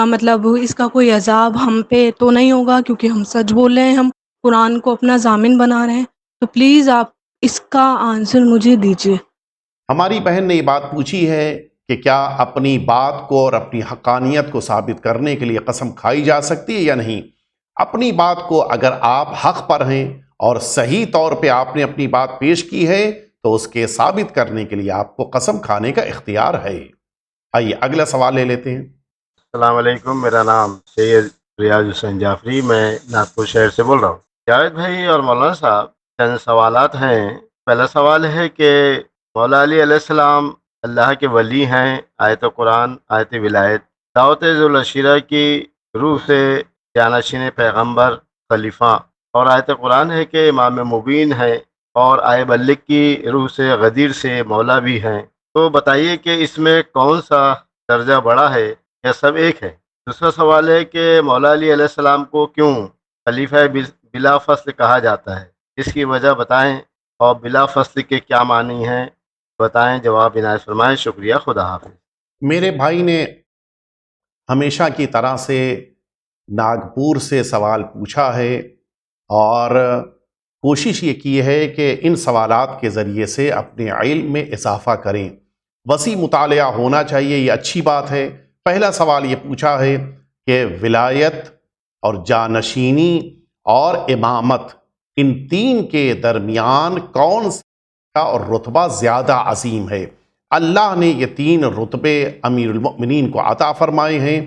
مطلب اس کا کوئی عذاب ہم پہ تو نہیں ہوگا کیونکہ ہم سچ بول رہے ہیں، ہم قرآن کو اپنا ضامن بنا رہے ہیں؟ تو پلیز آپ اس کا آنسر مجھے دیجیے۔ ہماری بہن نے یہ بات پوچھی ہے کہ کیا اپنی بات کو اور اپنی حقانیت کو ثابت کرنے کے لیے قسم کھائی جا سکتی ہے یا نہیں۔ اپنی بات کو اگر آپ حق پر ہیں اور صحیح طور پہ آپ نے اپنی بات پیش کی ہے تو اس کے ثابت کرنے کے لیے آپ کو قسم کھانے کا اختیار ہے۔ آئیے اگلا سوال لے لیتے ہیں۔ السلام علیکم، میرا نام سید ریاض حسین جعفری، میں ناگپور شہر سے بول رہا ہوں۔ جاوید بھائی اور مولانا صاحب، چند سوالات ہیں۔ پہلا سوال ہے کہ مولا علی علیہ السلام اللہ کے ولی ہیں، آیت قرآن، آیت ولایت، دعوت ذوالعشیرہ کی روح سے جانشین پیغمبر خلیفہ، اور آیت قرآن ہے کہ امام مبین ہے، اور آئے بلغ کی روح سے غدیر سے مولا بھی ہیں۔ تو بتائیے کہ اس میں کون سا درجہ بڑا ہے یا سب ایک ہے؟ دوسرا سوال ہے کہ مولا علی علیہ السلام کو کیوں خلیفہ بلا فصل کہا جاتا ہے؟ اس کی وجہ بتائیں، اور بلا فصل کے کیا معنی ہیں بتائیں، جواب عنایت فرمائیں۔ شکریہ، خدا حافظ۔ میرے بھائی نے ہمیشہ کی طرح سے ناگپور سے سوال پوچھا ہے اور کوشش یہ کی ہے کہ ان سوالات کے ذریعے سے اپنے علم میں اضافہ کریں۔ وسیع مطالعہ ہونا چاہیے، یہ اچھی بات ہے۔ پہلا سوال یہ پوچھا ہے کہ ولایت اور جانشینی اور امامت، ان تین کے درمیان کون سا اور رتبہ زیادہ عظیم ہے؟ اللہ نے یہ تین رتبے امیر المؤمنین کو عطا فرمائے ہیں،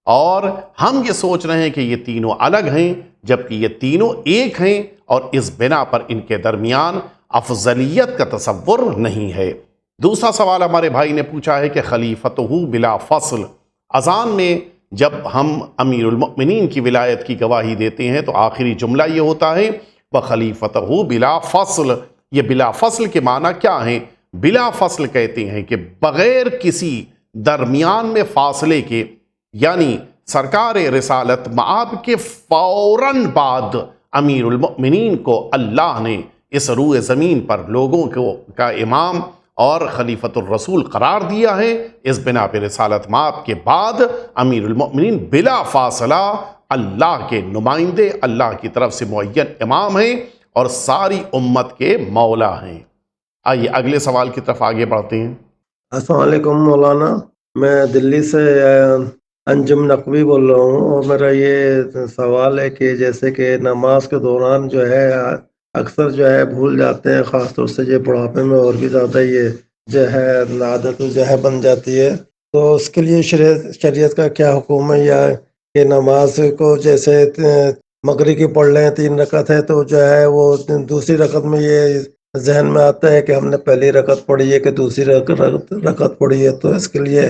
اور ہم یہ سوچ رہے ہیں کہ یہ تینوں الگ ہیں جبکہ یہ تینوں ایک ہیں، اور اس بنا پر ان کے درمیان افضلیت کا تصور نہیں ہے۔ دوسرا سوال ہمارے بھائی نے پوچھا ہے کہ خلیفتہ بلا فصل، اذان میں جب ہم امیر المؤمنین کی ولایت کی گواہی دیتے ہیں تو آخری جملہ یہ ہوتا ہے وَخَلِيفَتَهُ بلا فصل۔ یہ بلا فصل کے معنی کیا ہیں؟ بلا فصل کہتے ہیں کہ بغیر کسی درمیان میں فاصلے کے، یعنی سرکار رسالت مآب کے فوراً بعد امیر المؤمنین کو اللہ نے اس روئے زمین پر لوگوں کا امام اور خلیفۃ الرسول قرار دیا ہے۔ اس بنا پہ رسالت مآب کے بعد امیر المؤمنین بلا فاصلہ اللہ کے نمائندے، اللہ کی طرف سے معین امام ہیں اور ساری امت کے مولا ہیں۔ آئیے اگلے سوال کی طرف آگے بڑھتے ہیں۔ السلام علیکم مولانا، میں دلی سے انجم نقوی بول رہا ہوں، اور میرا یہ سوال ہے کہ جیسے کہ نماز کے دوران جو ہے اکثر جو ہے بھول جاتے ہیں، خاص طور سے یہ بڑھاپے میں اور بھی زیادہ یہ جو ہے عادت جو ہے بن جاتی ہے، تو اس کے لیے شریعت کا کیا حکم ہے؟ یا کہ نماز کو جیسے مغرب کی پڑھ لیں 3 رکعت ہے تو جو ہے وہ دوسری رکعت میں یہ ذہن میں آتا ہے کہ ہم نے پہلی رکعت پڑھی ہے کہ دوسری رکعت پڑھی ہے، تو اس کے لیے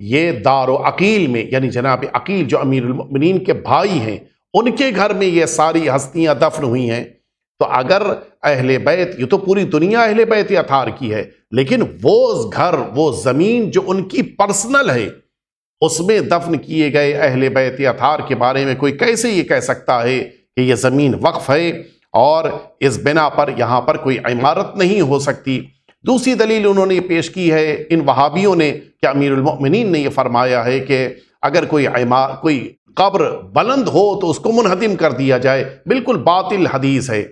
یہ دار و عقیل میں، یعنی جناب عقیل جو امیر المؤمنین کے بھائی ہیں، ان کے گھر میں یہ ساری ہستیاں دفن ہوئی ہیں. تو اگر اہل بیت، یہ تو پوری دنیا اہل بیت اطہار کی ہے، لیکن وہ گھر، وہ زمین جو ان کی پرسنل ہے، اس میں دفن کیے گئے اہل بیت اطہار کے بارے میں کوئی کیسے یہ کہہ سکتا ہے کہ یہ زمین وقف ہے اور اس بنا پر یہاں پر کوئی عمارت نہیں ہو سکتی. دوسری دلیل انہوں نے پیش کی ہے ان وہابیوں نے کہ امیر المؤمنین نے یہ فرمایا ہے کہ اگر کوئی قبر بلند ہو تو اس کو منہدم کر دیا جائے. بالکل باطل حدیث ہے،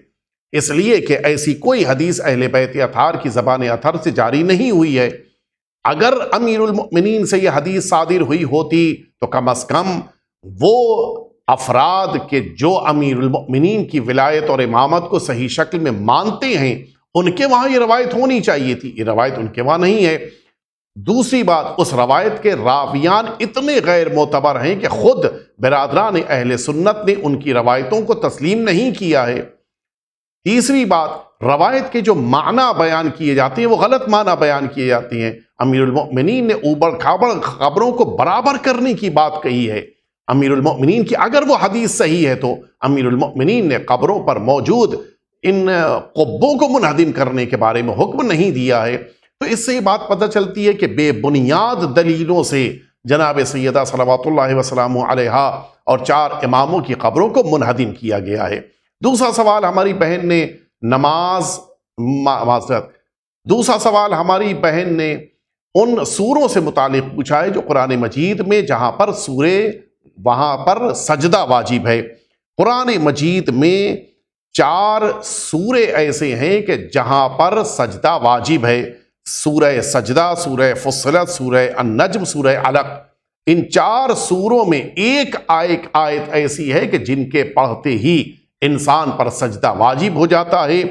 اس لیے کہ ایسی کوئی حدیث اہل بیت اطہار کی زبان اطہر سے جاری نہیں ہوئی ہے. اگر امیر المؤمنین سے یہ حدیث صادر ہوئی ہوتی تو کم از کم وہ افراد کے جو امیر المؤمنین کی ولایت اور امامت کو صحیح شکل میں مانتے ہیں، ان کے وہاں یہ روایت ہونی چاہیے تھی. یہ روایت ان کے وہاں نہیں ہے. دوسری بات، اس روایت کے راویان اتنے غیر معتبر ہیں کہ خود برادران اہل سنت نے ان کی روایتوں کو تسلیم نہیں کیا ہے. تیسری بات، روایت کے جو معنی بیان کیے جاتے ہیں وہ غلط معنی بیان کیے جاتے ہیں. امیر المؤمنین نے اوبر کھابڑ خبروں کو برابر کرنے کی بات کہی ہے. امیر المؤمنین کی اگر وہ حدیث صحیح ہے تو امیر المؤمنین نے قبروں پر موجود ان قبوں کو منہدم کرنے کے بارے میں حکم نہیں دیا ہے. تو اس سے یہ بات پتہ چلتی ہے کہ بے بنیاد دلیلوں سے جناب سیدہ صلوات اللہ وسلامہ علیہا اور 4 اماموں کی قبروں کو منہدم کیا گیا ہے. دوسرا سوال ہماری بہن نے ان سوروں سے متعلق پوچھا ہے جو قرآن مجید میں جہاں پر سورے وہاں پر سجدہ واجب ہے. قرآن مجید میں 4 سورے ایسے ہیں کہ جہاں پر سجدہ واجب ہے. سورہ سجدہ، سورہ فصلت، سورہ النجم، سورہ علق. ان 4 سوروں میں ایک آیت ایسی ہے کہ جن کے پڑھتے ہی انسان پر سجدہ واجب ہو جاتا ہے.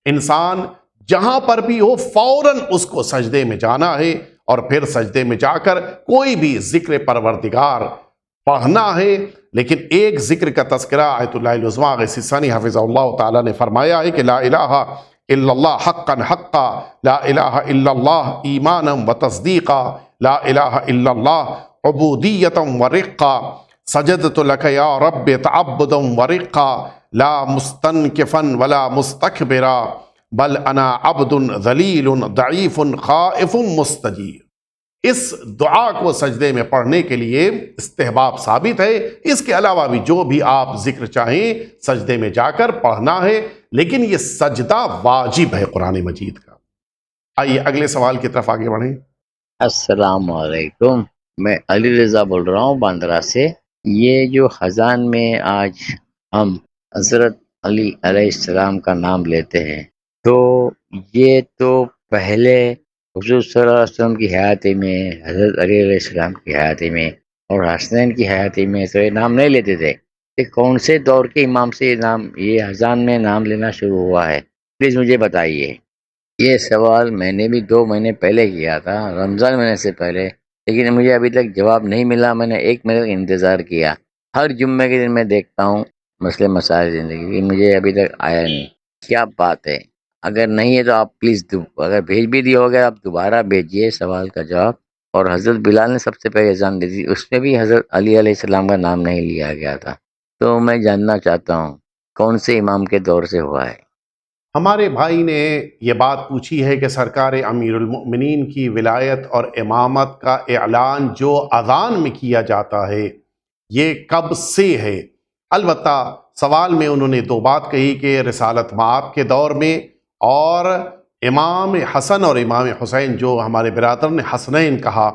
انسان جہاں پر بھی ہو فوراً اس کو سجدے میں جانا ہے اور پھر سجدے میں جا کر کوئی بھی ذکر پروردگار پڑھنا ہے. لیکن ایک ذکر کا تذکرہ آیت اللہ العظمیٰ غیث ثانی حفظہ اللہ تعالیٰ نے فرمایا ہے کہ لا الہ الا اللہ حقا حقا، لا الہ الا اللہ ایمانا و تصدیقا، لا الہ الا اللہ عبودیتا و رقا، سجدت لک یا رب تعبدا و رقا، لا مستنکفا ولا مستکبرا، بل انا عبد ذلیل ضعیف خائف مستجیر. اس دعا کو سجدے میں پڑھنے کے لیے استحباب ثابت ہے. اس کے علاوہ بھی جو بھی آپ ذکر چاہیں سجدے میں جا کر پڑھنا ہے، لیکن یہ سجدہ واجب ہے قرآن مجید کا. آئیے اگلے سوال کی طرف آگے بڑھیں. السلام علیکم، میں علی رضا بول رہا ہوں باندرا سے. یہ جو خزان میں آج ہم حضرت علی علیہ السلام کا نام لیتے ہیں، تو یہ تو پہلے حضور صلی اللہ علیہ وسلم کی حیاتی میں، حضرت علی علیہ السلام کی حیاتی میں اور حسنین کی حیاتی میں تو یہ نام نہیں لیتے تھے. کہ کون سے دور کے امام سے یہ اذان میں نام لینا شروع ہوا ہے؟ پلیز مجھے بتائیے. یہ سوال میں نے بھی 2 مہینے پہلے کیا تھا، رمضان مہینے سے پہلے، لیکن مجھے ابھی تک جواب نہیں ملا. میں نے 1 مہینے تک انتظار کیا. ہر جمعے کے دن میں دیکھتا ہوں مسئلے مسائل زندگی کی، مجھے ابھی تک آیا نہیں. کیا بات ہے؟ اگر نہیں ہے تو آپ پلیز اگر بھیج بھی دیا ہوگا آپ دوبارہ بھیجیے سوال کا جواب. اور حضرت بلال نے سب سے پہلے اذان دی تھی، اس میں بھی حضرت علی علیہ السلام کا نام نہیں لیا گیا تھا. تو میں جاننا چاہتا ہوں کون سے امام کے دور سے ہوا ہے. ہمارے بھائی نے یہ بات پوچھی ہے کہ سرکار امیر المؤمنین کی ولایت اور امامت کا اعلان جو اذان میں کیا جاتا ہے یہ کب سے ہے. البتہ سوال میں انہوں نے 2 بات کہی کہ رسالت مآب کے دور میں، اور امام حسن اور امام حسین جو ہمارے برادر نے حسنین کہا،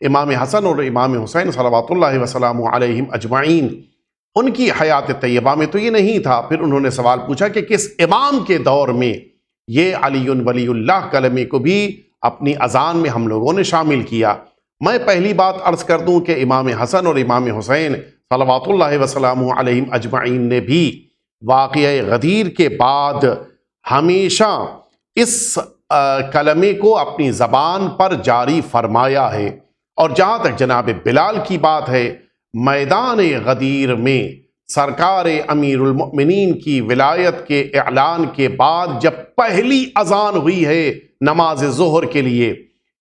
امام حسن اور امام حسین صلوات اللہ وسلامہ علیہم اجمعین، ان کی حیات طیبہ میں تو یہ نہیں تھا. پھر انہوں نے سوال پوچھا کہ کس امام کے دور میں یہ علی ولی اللہ کلمے کو بھی اپنی اذان میں ہم لوگوں نے شامل کیا. میں پہلی بات عرض کر دوں کہ امام حسن اور امام حسین صلوات اللہ وسلامہ علیہم اجمعین نے بھی واقعہ غدیر کے بعد ہمیشہ اس کلمے کو اپنی زبان پر جاری فرمایا ہے. اور جہاں تک جناب بلال کی بات ہے، میدان غدیر میں سرکار امیر المؤمنین کی ولایت کے اعلان کے بعد جب پہلی اذان ہوئی ہے نماز ظہر کے لیے،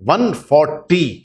140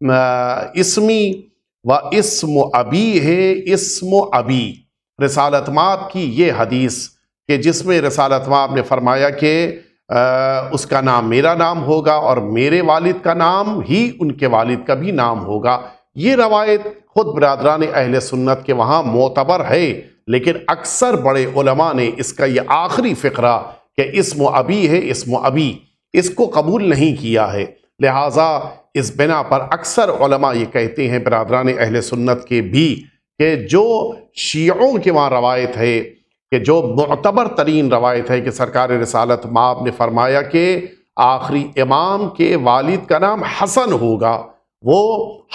اسمی و اسم ابی ہے، اسم ابی، رسالت مآب کی یہ حدیث کہ جس میں رسالت مآب نے فرمایا کہ اس کا نام میرا نام ہوگا اور میرے والد کا نام ہی ان کے والد کا بھی نام ہوگا، یہ روایت خود برادران اہل سنت کے وہاں معتبر ہے، لیکن اکثر بڑے علماء نے اس کا یہ آخری فقرہ کہ اسم ابی ہے، اسم ابی، اس کو قبول نہیں کیا ہے۔ لہٰذا اس بنا پر اکثر علماء یہ کہتے ہیں برادران اہل سنت کے بھی کہ جو شیعوں کے وہاں روایت ہے کہ جو معتبر ترین روایت ہے کہ سرکار رسالت مآب نے فرمایا کہ آخری امام کے والد کا نام حسن ہوگا، وہ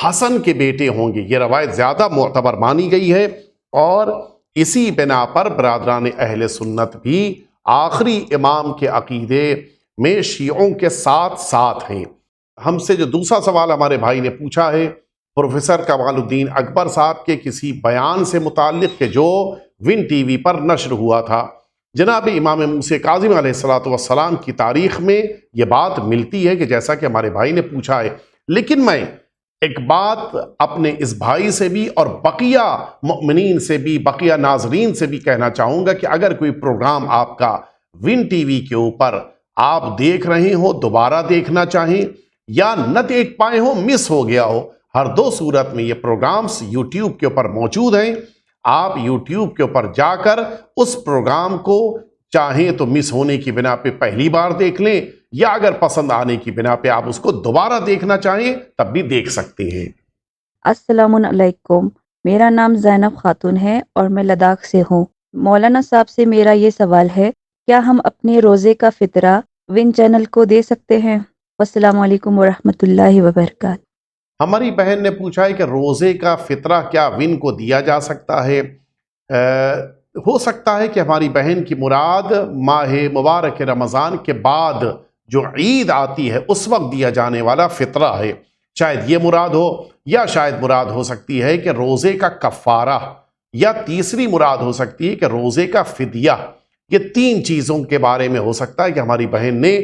حسن کے بیٹے ہوں گے، یہ روایت زیادہ معتبر مانی گئی ہے، اور اسی بنا پر برادران اہل سنت بھی آخری امام کے عقیدے میں شیعوں کے ساتھ ساتھ ہیں۔ ہم سے جو دوسرا سوال ہمارے بھائی نے پوچھا ہے پروفیسر کمال الدین اکبر صاحب کے کسی بیان سے متعلق کہ جو ون ٹی وی پر نشر ہوا تھا، جناب امام موسیٰ کاظم علیہ السلام کی تاریخ میں یہ بات ملتی ہے کہ جیسا کہ ہمارے بھائی نے پوچھا ہے، لیکن میں ایک بات اپنے اس بھائی سے بھی اور بقیہ مؤمنین سے بھی، بقیہ ناظرین سے بھی کہنا چاہوں گا کہ اگر کوئی پروگرام آپ کا ون ٹی وی کے اوپر آپ دیکھ رہے ہو، دوبارہ دیکھنا چاہیں یا نہ دیکھ پائے ہو، مس ہو گیا ہو، ہر دو صورت میں یہ پروگرامز یوٹیوب کے اوپر موجود ہیں۔ آپ یوٹیوب کے اوپر جا کر اس پروگرام کو چاہیں تو مس ہونے کی بنا پہ پہلی بار دیکھ لیں، یا اگر پسند آنے کی بنا پہ آپ اس کو دوبارہ دیکھنا چاہیں تب بھی دیکھ سکتے ہیں۔ السلام علیکم، میرا نام زینب خاتون ہے اور میں لداخ سے ہوں۔ مولانا صاحب سے میرا یہ سوال ہے، کیا ہم اپنے روزے کا فطرہ ون چینل کو دے سکتے ہیں؟ السلام علیکم ورحمۃ اللہ وبرکاتہ۔ ہماری بہن نے پوچھا ہے کہ روزے کا فطرہ کیا ون کو دیا جا سکتا ہے؟ ہو سکتا ہے کہ ہماری بہن کی مراد ماہ مبارک رمضان کے بعد جو عید آتی ہے اس وقت دیا جانے والا فطرہ ہے، شاید یہ مراد ہو، یا شاید مراد ہو سکتی ہے کہ روزے کا کفارہ، یا تیسری مراد ہو سکتی ہے کہ روزے کا فدیہ۔ یہ تین چیزوں کے بارے میں ہو سکتا ہے کہ ہماری بہن نے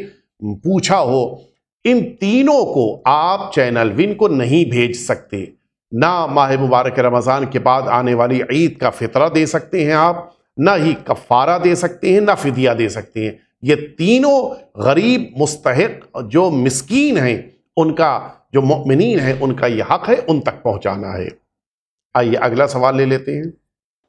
پوچھا ہو۔ ان تینوں کو آپ چینل ون کو نہیں بھیج سکتے، نہ ماہ مبارک رمضان کے بعد آنے والی عید کا فطرہ دے سکتے ہیں آپ، نہ ہی کفارہ دے سکتے ہیں، نہ فدیہ دے سکتے ہیں۔ یہ تینوں غریب مستحق جو مسکین ہیں، ان کا جو مؤمنین ہیں، ان کا یہ حق ہے ان تک پہنچانا ہے۔ آئیے اگلا سوال لے لیتے ہیں۔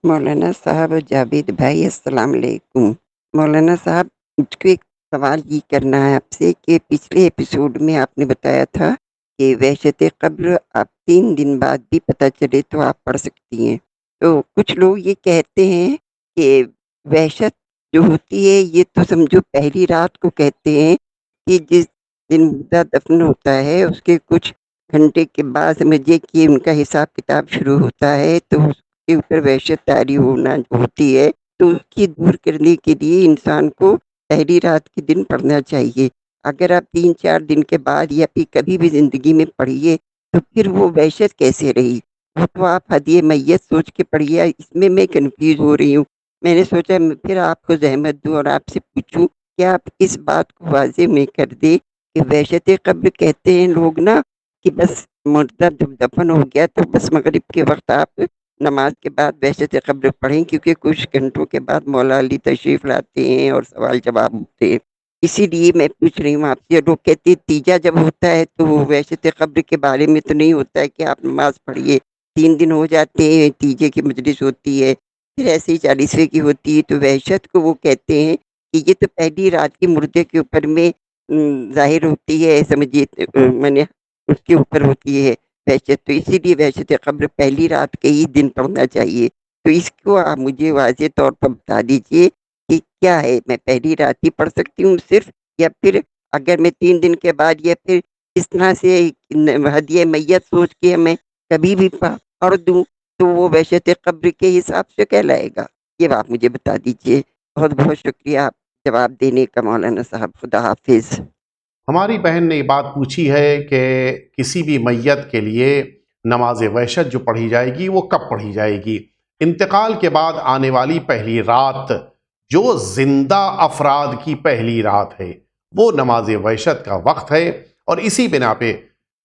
مولانا صاحب جاوید بھائی السلام علیکم۔ مولانا صاحب مجھ کو ایک سوال یہ کرنا ہے آپ سے کہ پچھلے ایپیسوڈ میں آپ نے بتایا تھا کہ وحشت قبر آپ 3 دن بعد بھی پتہ چلے تو آپ پڑھ سکتی ہیں، تو کچھ لوگ یہ کہتے ہیں کہ وحشت جو ہوتی ہے یہ تو سمجھو پہلی رات کو کہتے ہیں کہ جس دن مردہ دفن ہوتا ہے اس کے کچھ گھنٹے کے بعد سمجھے کہ ان کا حساب کتاب شروع ہوتا ہے، تو اس کے اوپر وحشت طاری ہونا جو ہوتی ہے تو اس کی دور کرنے کے لیے انسان کو پہلی رات کے دن پڑھنا چاہیے۔ اگر آپ 3-4 دن کے بعد یا پھر کبھی بھی زندگی میں پڑھیے تو پھر وہ وحشت کیسے رہی؟ وہ تو آپ ہدیہ میت سوچ کے پڑھیے، اس میں کنفیوز ہو رہی ہوں۔ میں نے سوچا میں پھر آپ کو زحمت دوں اور آپ سے پوچھوں کہ آپ اس بات کو واضح میں کر دے کہ وحشت قبر کہتے ہیں لوگ نا کہ بس مردہ جب دفن ہو گیا تو بس مغرب کے وقت آپ نماز کے بعد وحشت قبر پڑھیں، کیونکہ کچھ گھنٹوں کے بعد مولا علی تشریف لاتے ہیں اور سوال جواب ہوتے ہیں، اسی لیے میں پوچھ رہی ہوں آپ سے۔ لوگ کہتے ہیں تیجا جب ہوتا ہے تو وحشت قبر کے بارے میں تو نہیں ہوتا ہے کہ آپ نماز پڑھیے، 3 دن ہو جاتے ہیں، تیجے کی مجلس ہوتی ہے، پھر ایسے ہی 40ویں کی ہوتی ہے، تو وحشت کو وہ کہتے ہیں کہ یہ تو پہلی رات کی مردے کے اوپر میں ظاہر ہوتی ہے، سمجھیے میں نے اس کے اوپر ہوتی ہے وحشت، تو اسی لیے وحشت قبر پہلی رات کے ہی دن پڑھنا چاہیے۔ تو اس کو آپ مجھے واضح طور پر بتا دیجئے کہ کیا ہے، میں پہلی رات ہی پڑھ سکتی ہوں صرف، یا پھر اگر میں 3 دن کے بعد یا پھر اس طرح سے ہدیہ میت سوچ کے میں کبھی بھی پڑھ دوں تو وہ وحشت قبر کے حساب سے کہلائے گا؟ یہ آپ مجھے بتا دیجئے۔ بہت بہت شکریہ آپ جواب دینے کا مولانا صاحب، خدا حافظ۔ ہماری بہن نے یہ بات پوچھی ہے کہ کسی بھی میت کے لیے نماز وحشت جو پڑھی جائے گی وہ کب پڑھی جائے گی؟ انتقال کے بعد آنے والی پہلی رات جو زندہ افراد کی پہلی رات ہے وہ نماز وحشت کا وقت ہے، اور اسی بنا پہ